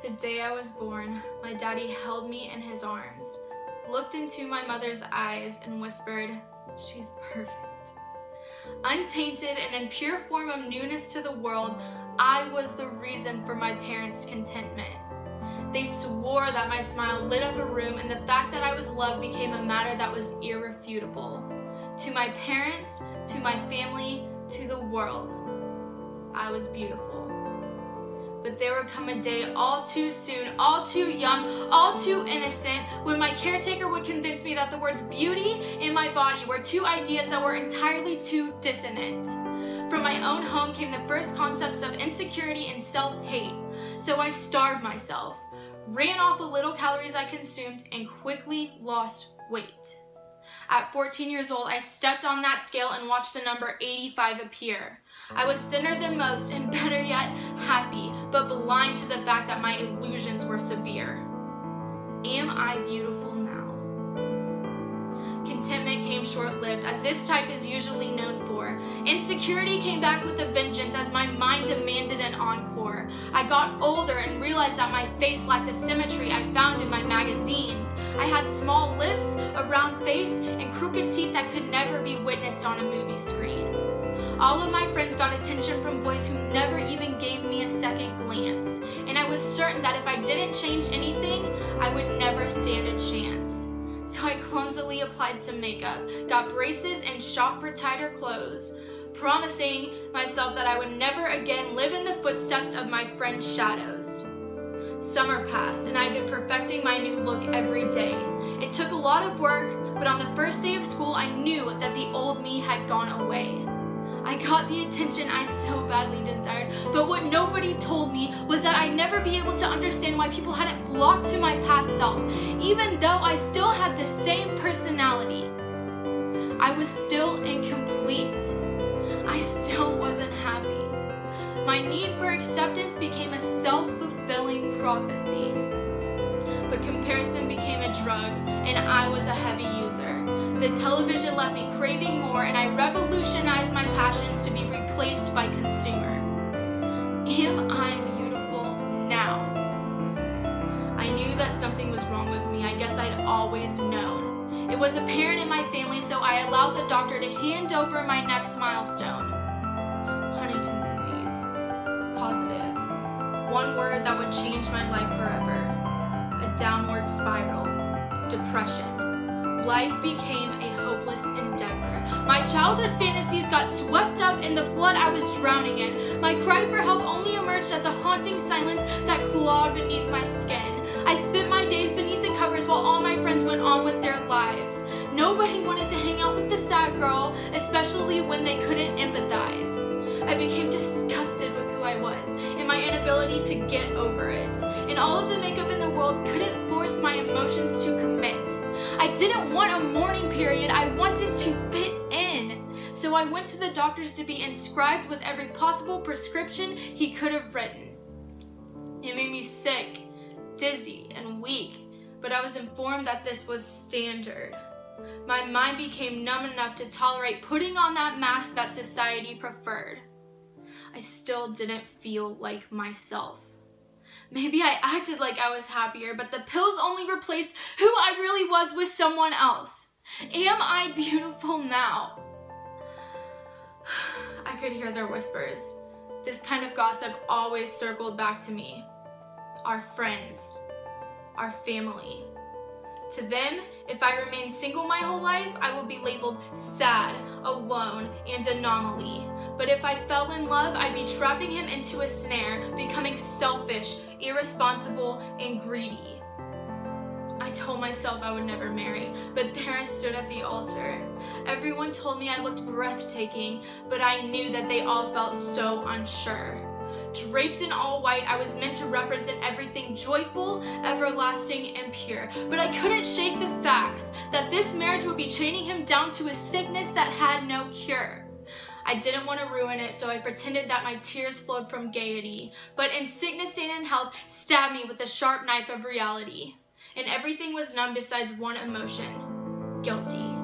The day I was born, my daddy held me in his arms, looked into my mother's eyes, and whispered, "She's perfect." Untainted and in pure form of newness to the world, I was the reason for my parents' contentment. They swore that my smile lit up a room, and the fact that I was loved became a matter that was irrefutable. To my parents, to my family, to the world, I was beautiful. But there would come a day all too soon, all too young, all too innocent, when my caretaker would convince me that the words beauty and my body were two ideas that were entirely too dissonant. From my own home came the first concepts of insecurity and self-hate. So I starved myself, ran off the little calories I consumed, and quickly lost weight. At 14 years old, I stepped on that scale and watched the number 85 appear. I was thinner than most, and better yet, happy, but blind to the fact that my illusions were severe. Am I beautiful now? Contentment came short-lived, as this type is usually known for. Insecurity came back with a vengeance as my mind demanded an encore. I got older and realized that my face lacked the symmetry I found in my magazines. I had small lips, a round face, and crooked teeth that could never be witnessed on a movie screen. All of my friends got attention from boys who never even gave me a second glance, and I was certain that if I didn't change anything, I would never stand a chance. So I clumsily applied some makeup, got braces, and shopped for tighter clothes, promising myself that I would never again live in the footsteps of my friends' shadows. Summer passed, and I'd been perfecting my new look every day. It took a lot of work, but on the first day of school, I knew that the old me had gone away. I got the attention I so badly desired, but what nobody told me was that I'd never be able to understand why people hadn't flocked to my past self, even though I still had the same personality. I was still incomplete. I still wasn't happy. My need for acceptance became a self-fulfilling prophecy. But comparison became a drug, and I was a heavy user. The television left me craving more, and I revolutionized my passions to be replaced by consumer. Am I beautiful now? I knew that something was wrong with me. I guess I'd always known. It was apparent in my family, so I allowed the doctor to hand over my next milestone. Huntington's disease. Positive. One word that would change my life forever. A downward spiral. Depression. Life became a hopeless endeavor. My childhood fantasies got swept up in the flood I was drowning in. My cry for help only emerged as a haunting silence that clawed beneath my skin. I spent my days beneath the covers while all my friends went on with their lives. Nobody wanted to hang out with the sad girl, especially when they couldn't empathize. I became disgusted with who I was and my inability to get over it. And all of the makeup in the world couldn't force my emotions to commit. I didn't want a mourning period, I wanted to fit in. So I went to the doctors to be inscribed with every possible prescription he could have written. It made me sick, dizzy, and weak, but I was informed that this was standard. My mind became numb enough to tolerate putting on that mask that society preferred. I still didn't feel like myself. Maybe I acted like I was happier, but the pills only replaced who I really was with someone else. Am I beautiful now? I could hear their whispers. This kind of gossip always circled back to me. Our friends, our family. To them, if I remain single my whole life, I will be labeled sad, alone, and anomaly. But if I fell in love, I'd be trapping him into a snare, becoming selfish, irresponsible, and greedy. I told myself I would never marry, but there I stood at the altar. Everyone told me I looked breathtaking, but I knew that they all felt so unsure. Draped in all white, I was meant to represent everything joyful, everlasting, and pure. But I couldn't shake the facts that this marriage would be chaining him down to a sickness that had no cure. I didn't want to ruin it, so I pretended that my tears flowed from gaiety. But in sickness and in health, stabbed me with a sharp knife of reality. And everything was numb besides one emotion: guilty.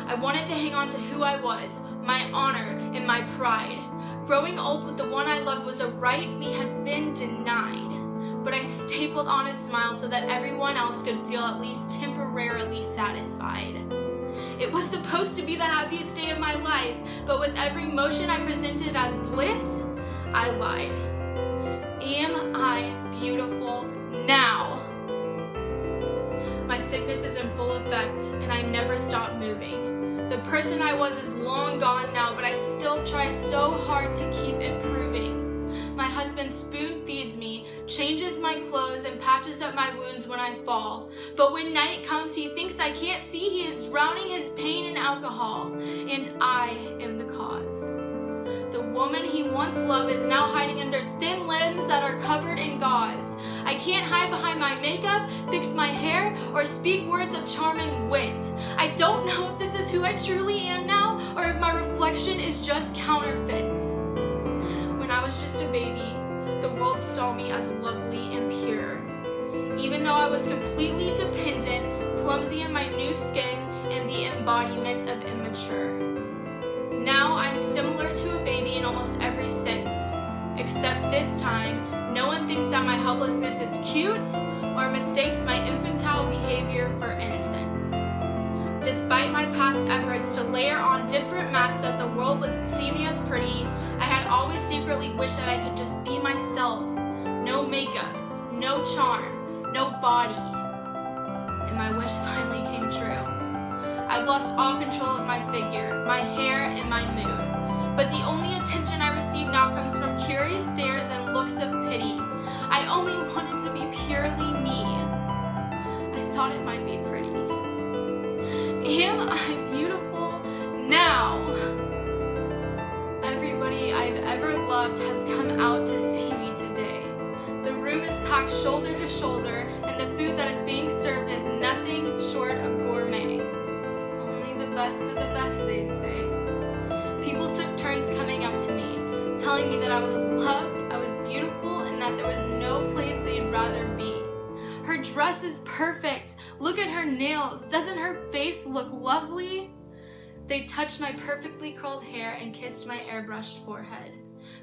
I wanted to hang on to who I was, my honor, and my pride. Growing old with the one I loved was a right we had been denied. but I stapled on a smile so that everyone else could feel at least temporarily satisfied. It was supposed to be the happiest day of my life, but with every motion I presented as bliss, I lied. Am I beautiful now? My sickness is in full effect, and I never stop moving. The person I was is long gone now, but I still try so hard to keep improving. My husband spoon feeds me, changes my clothes, and patches up my wounds when I fall. But when night comes, he thinks I can't see he is drowning his pain in alcohol, and I am the cause. The woman he once loved is now hiding under thin limbs that are covered in gauze. I can't hide behind my makeup, fix my hair, or speak words of charm and wit. I don't know if this is who I truly am now, or if my reflection is just counterfeit. When I was just a baby, the world saw me as lovely and pure. Even though I was completely dependent, clumsy in my new skin, and the embodiment of immature. Now I'm similar to a baby in almost every sense, except this time, no one thinks that my helplessness is cute or mistakes my infantile behavior for innocence. Despite my past efforts to layer on different masks that the world would see me as pretty, I had always secretly wished that I could just be myself. No makeup, no charm, no body. And my wish finally came true. I've lost all control of my figure, my hair, and my mood. But the only attention I receive now comes from curious stares and looks of pity. I only wanted to be purely me. I thought it might be pretty. Am I beautiful now? Everybody I've ever loved has come out to see me today. The room is packed shoulder to shoulder, and the food that is being served is nothing short of gourmet. The best for the best, they'd say. People took turns coming up to me, telling me that I was loved, I was beautiful, and that there was no place they'd rather be. Her dress is perfect. Look at her nails. Doesn't her face look lovely? They touched my perfectly curled hair and kissed my airbrushed forehead.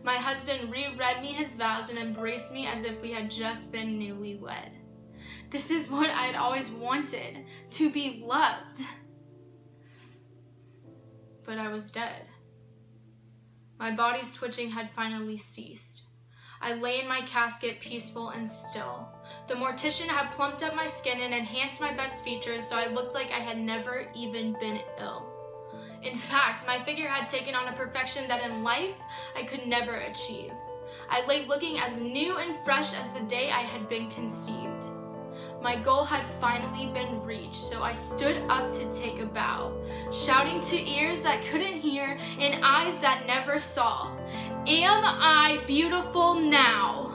My husband reread me his vows and embraced me as if we had just been newlywed. This is what I had always wanted, to be loved. But I was dead. My body's twitching had finally ceased. I lay in my casket peaceful and still. The mortician had plumped up my skin and enhanced my best features so I looked like I had never even been ill. In fact, my figure had taken on a perfection that in life I could never achieve. I lay looking as new and fresh as the day I had been conceived. My goal had finally been reached, so I stood up to take a bow, shouting to ears that couldn't hear and eyes that never saw, "Am I beautiful now?"